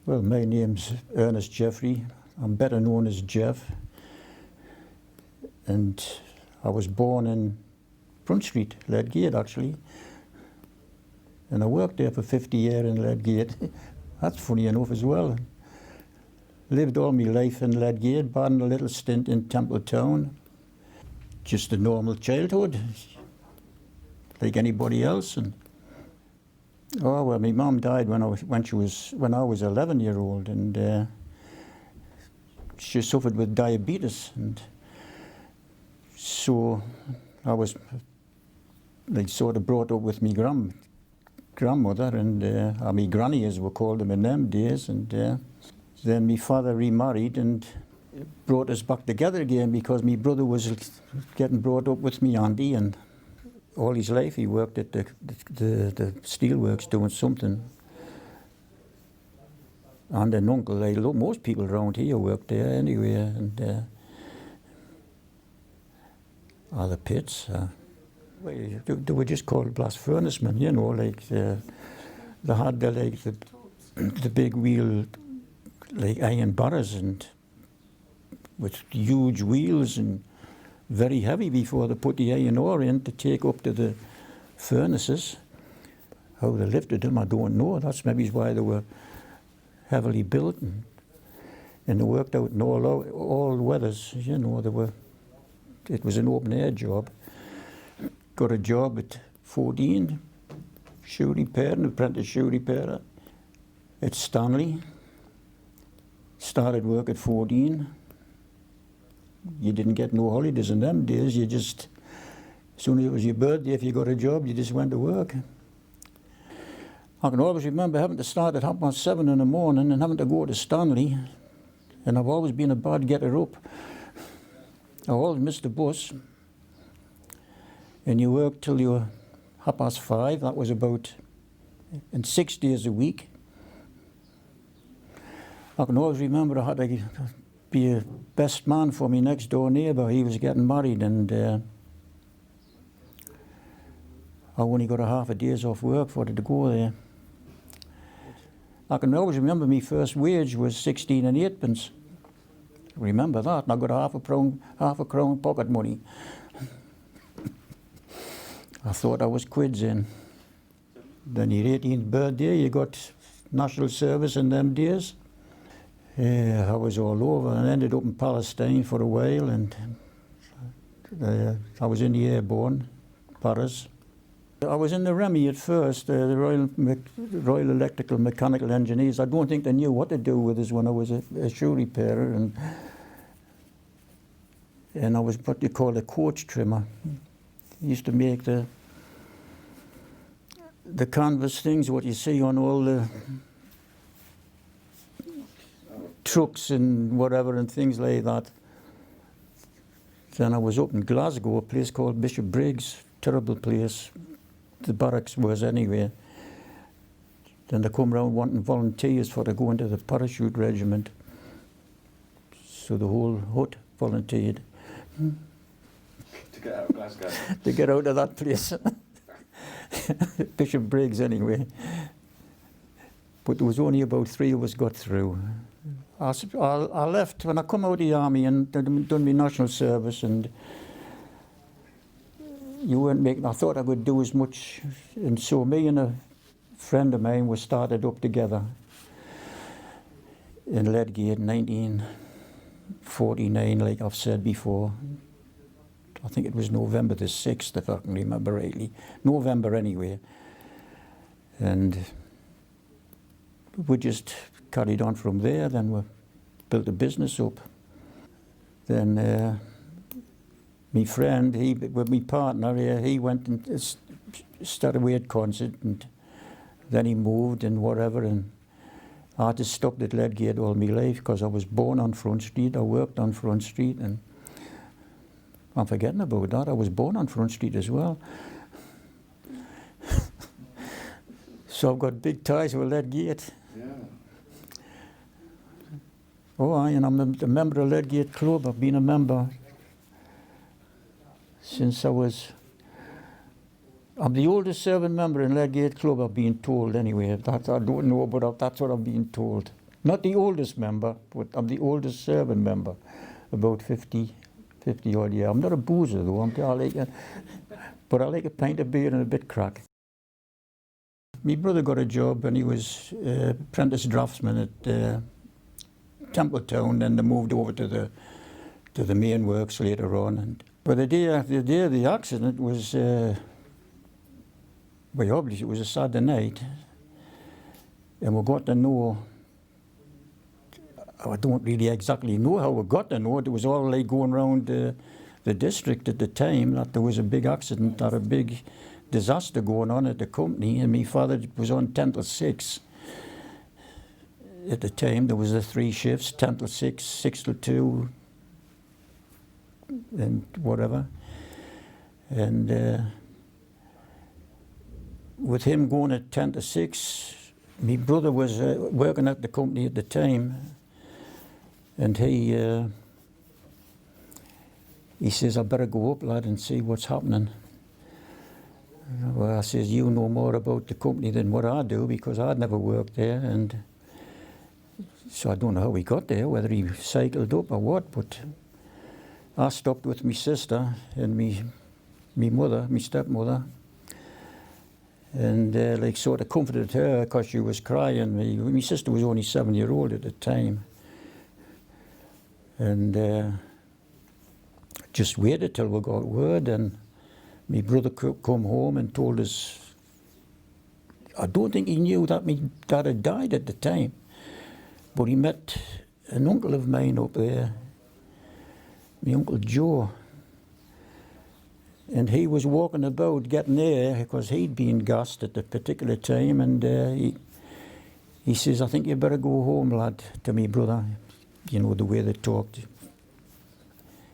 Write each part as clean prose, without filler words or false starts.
Well, my name's Ernie Jeffrey. I'm better known as Jeff. And I was born in Front Street, Ledgate, actually. And I worked there for 50 years in Ledgate. That's funny enough as well. Lived all my life in Ledgate, barring a little stint in Templetown. Just a normal childhood, like anybody else. And oh well, my mum died when I was 11-year-old, and she suffered with diabetes, and so I was like sort of brought up with my grandmother and my granny, as we called them in them days, and then my father remarried and brought us back together again because my brother was getting brought up with me auntie, and all his life he worked at the steelworks doing something. And an uncle, most people around here worked there anyway, and other pits. They were just called blast furnacemen, you know, like they had the big wheel, like iron barrows, and with huge wheels and very heavy before they put the iron ore in to take up to the furnaces. How they lifted them, I don't know. That's maybe why they were heavily built, and they worked out in all weathers. You know, it was an open air job. Got a job at 14, shoe repair, an apprentice shoe repairer at Stanley. Started work at 14. You didn't get no holidays in them days. You just, as soon as it was your birthday, if you got a job, you just went to work. I can always remember having to start at 7:30 in the morning and having to go to Stanley. And I've always been a bad getter up. I always missed the bus. And you worked till you were 5:30. That was about, in 6 days a week. I can always remember I had to be a best man for my next door neighbour. He was getting married, and I only got a half a day's off work for it to go there. I can always remember my first wage was 16 and 8 pence. Remember that, and I got half a crown pocket money. I thought I was quids in. Then your 18th birthday, you got national service in them days. Yeah, I was all over and ended up in Palestine for a while, and I was in the airborne, Paris. I was in the REMI at first, the Royal Electrical Mechanical Engineers. I don't think they knew what to do with us when I was a shoe repairer, and I was what they call a coach trimmer. I used to make the canvas things, what you see on all the trucks and whatever and things like that. Then I was up in Glasgow, a place called Bishop Briggs, terrible place. The barracks was anyway. Then they come round wanting volunteers for to go into the parachute regiment. So the whole hut volunteered. To get out of Glasgow? To get out of that place. Bishop Briggs anyway. But there was only about 3 of us got through. I left when I come out of the army and done my national service, and you weren't making. I thought I could do as much, and so me and a friend of mine were started up together in Ledgate, 1949, like I've said before. I think it was November the 6th, if I can remember rightly. November anyway, and we just carried on from there. Then we built a business up. Then my friend, with my partner, he went and started away at concert, and then he moved and whatever, and I just stopped at Ledgate all my life because I was born on Front Street. I worked on Front Street, and I'm forgetting about that. I was born on Front Street as well. So I've got big ties with Ledgate. Yeah. Oh, and I'm a member of Ledgate Club. I've been a member since I'm the oldest serving member in Ledgate Club, I've been told anyway. I don't know, but that's what I've been told. Not the oldest member, but I'm the oldest serving member, about 50 odd years. I'm not a boozer though, but I like a pint of beer and a bit crack. My brother got a job when he was apprentice draftsman at Templetown, then they moved over to the main works later on. But the day of the accident was, well, obviously it was a Saturday night, and we got to know, I don't really exactly know how we got to know it. It was all like going around the district at the time that there was a big accident or a big disaster going on at the company, and my father was on 10 till 6. At the time there was the 3 shifts, 10 till 6, 6 till 2, and whatever. And with him going at 10 to 6, my brother was working at the company at the time, and he says, I better go up, lad, and see what's happening. Well, I says, you know more about the company than what I do, because I'd never worked there, and so I don't know how he got there, whether he cycled up or what, but I stopped with my sister and me mother, my stepmother, and like sort of comforted her because she was crying. My sister was only 7-year-old at the time, and just waited till we got word, and my brother come home and told us, I don't think he knew that my dad had died at the time, but he met an uncle of mine up there, my Uncle Joe, and he was walking about getting air because he'd been gassed at the particular time, and he says, I think you better go home, lad, to me brother. You know, the way they talked.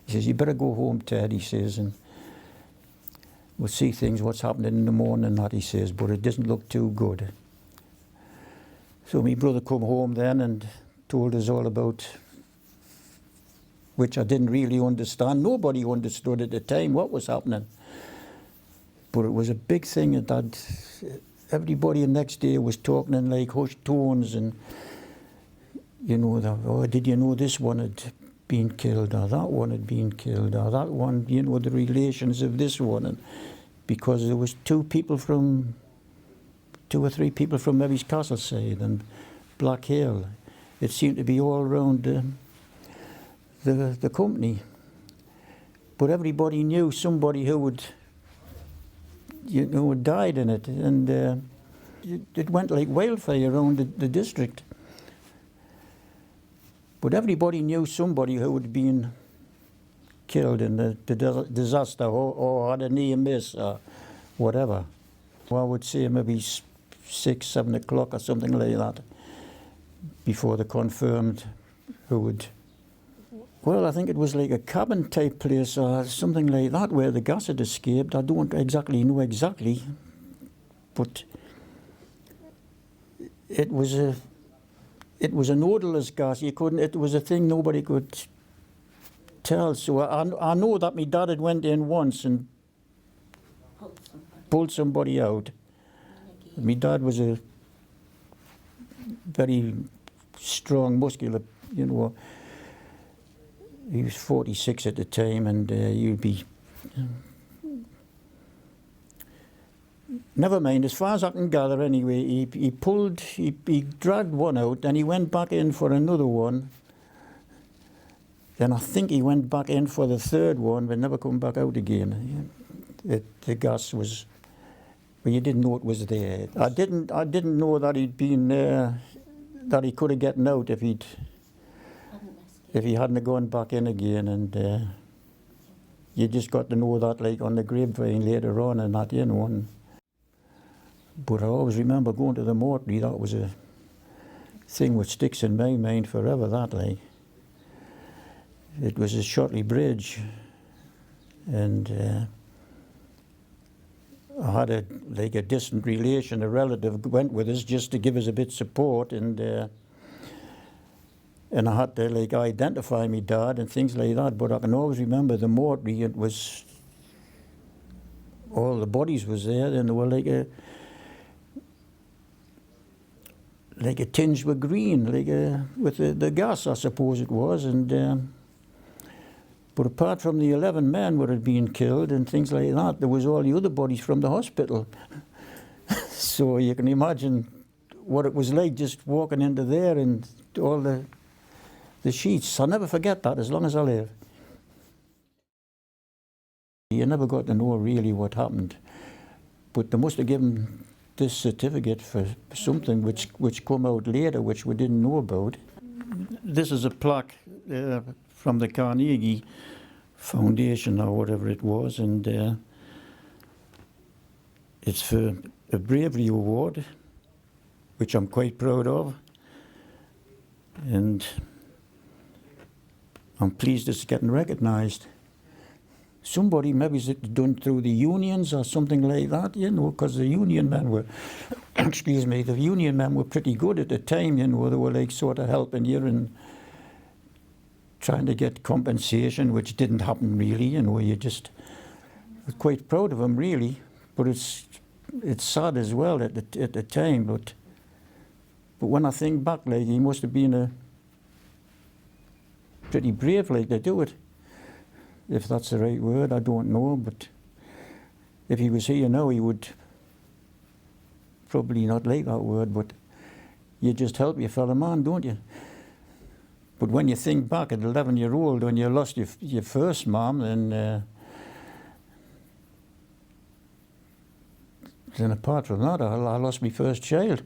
He says, you better go home, Ted, he says, and we'll see things, what's happening in the morning, that, he says, but it doesn't look too good. So my brother come home then and told us all about, which I didn't really understand. Nobody understood at the time what was happening. But it was a big thing that everybody the next day was talking in like hushed tones, and you know, oh, did you know this one had been killed, or that one had been killed, or that one, you know, the relations of this one, and because there was 2 or 3 people from maybe Castleside and Black Hill. It seemed to be all around the company, but everybody knew somebody who would, you know, had died in it, and it went like wildfire around the district. But everybody knew somebody who had been killed in the disaster, or had a near miss, or whatever. Well, I would say maybe 6, 7 o'clock or something like that, before they confirmed who would. Well, I think it was like a cabin type place or something like that where the gas had escaped. I don't exactly know exactly, but it was an odorless gas. It was a thing nobody could tell. So I know that my dad had went in once and pulled somebody out. My dad was a very strong, muscular, you know. He was 46 at the time, and you'd be... Never mind, as far as I can gather anyway, he dragged one out, and he went back in for another one. Then I think he went back in for the 3rd one, but never come back out again. The gas was... Well, you didn't know it was there. I didn't know that he'd been that he could have gotten out if he hadn't gone back in again, and you just got to know that like on the grapevine later on and that, you know. But I always remember going to the mortuary. That was a thing which sticks in my mind forever, that like. It was a Shotley Bridge, and I had a distant relation, a relative went with us just to give us a bit of support, and I had to like identify my dad and things like that. But I can always remember the mortuary. It was, all the bodies was there, and they were like a tinge with green, like with the gas, I suppose it was. And but apart from the 11 men who had been killed and things like that, there was all the other bodies from the hospital. So you can imagine what it was like just walking into there and all the sheets. I'll never forget that as long as I live. You never got to know really what happened, but they must have given this certificate for something which come out later, which we didn't know about. This is a plaque from the Carnegie Foundation or whatever it was, and it's for a bravery award, which I'm quite proud of, and I'm pleased it's getting recognised. Somebody maybe it's done through the unions or something like that, you know, because the union men were, excuse me, the union men were pretty good at the time, you know, they were like sort of helping you and trying to get compensation, which didn't happen really, you know, you just, I was quite proud of them really, but it's sad as well at the time, but when I think back, like, he must have been a pretty brave, like, to do it. If that's the right word, I don't know, but if he was here now, he would probably not like that word, but you just help your fellow man, don't you? But when you think back at 11-year-old, when you lost your first mom, then apart from that, I lost my first child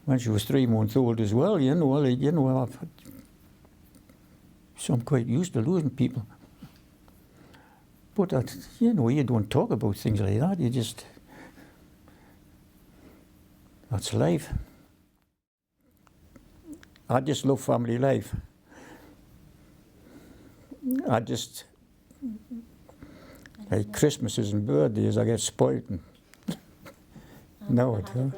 when she was 3 months old as well, you know, like, you know, so I'm quite used to losing people. But, you know, you don't talk about things like that. You just, that's life. I just love family life. I just, like Christmases and birthdays, I get spoiled. No, I don't.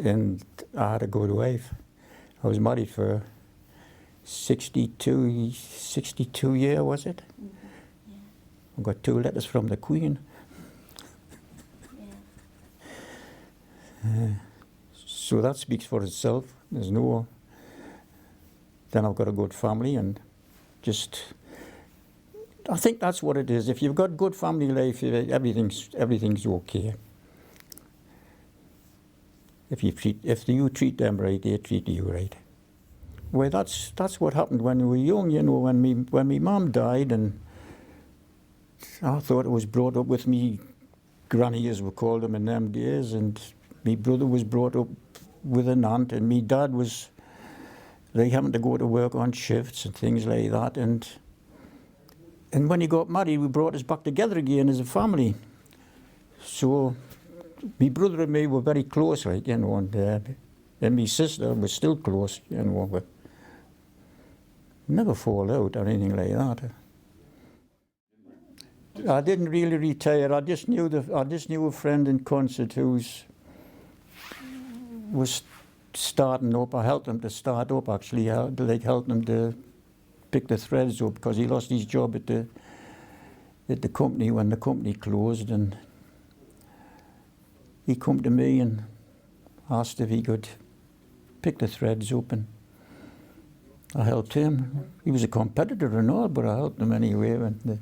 And I had a good wife. I was married for 62 years, was it? Mm-hmm. Yeah. I got 2 letters from the Queen. Yeah. So that speaks for itself. There's no. Then I've got a good family and just. I think that's what it is. If you've got good family life, everything's okay. If you treat them right, they treat you right. Well, that's what happened when we were young, you know, when my mum died, and I thought I was brought up with me granny, as we called them in them days, and my brother was brought up with an aunt, and my dad was, they happened to go to work on shifts and things like that, and when he got married, we brought us back together again as a family. So my brother and me were very close, like, you know, and my sister was still close, you know, but never fall out or anything like that. I didn't really retire. I just knew a friend in Concert who was starting up. I helped him to start up, actually. I helped him to pick the threads up because he lost his job at the company when the company closed, and he come to me and asked if he could pick the threads up, and I helped him. He was a competitor and all, but I helped him anyway. And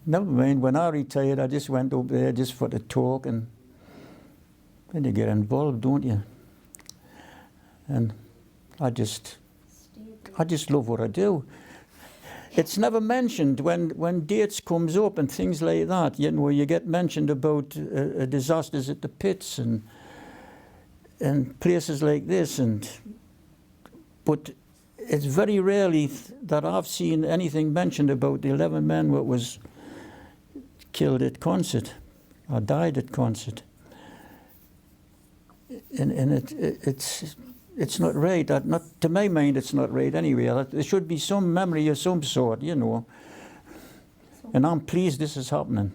never mind, when I retired, I just went up there just for the talk, and then you get involved, don't you? And I just love what I do. It's never mentioned when dates comes up and things like that, you know, you get mentioned about disasters at the pits and places like this, but it's very rarely that I've seen anything mentioned about the 11 men that was killed at Concert or died at Concert. And it's not right. Not to my mind, it's not right anyway. There should be some memory of some sort, you know. And I'm pleased this is happening.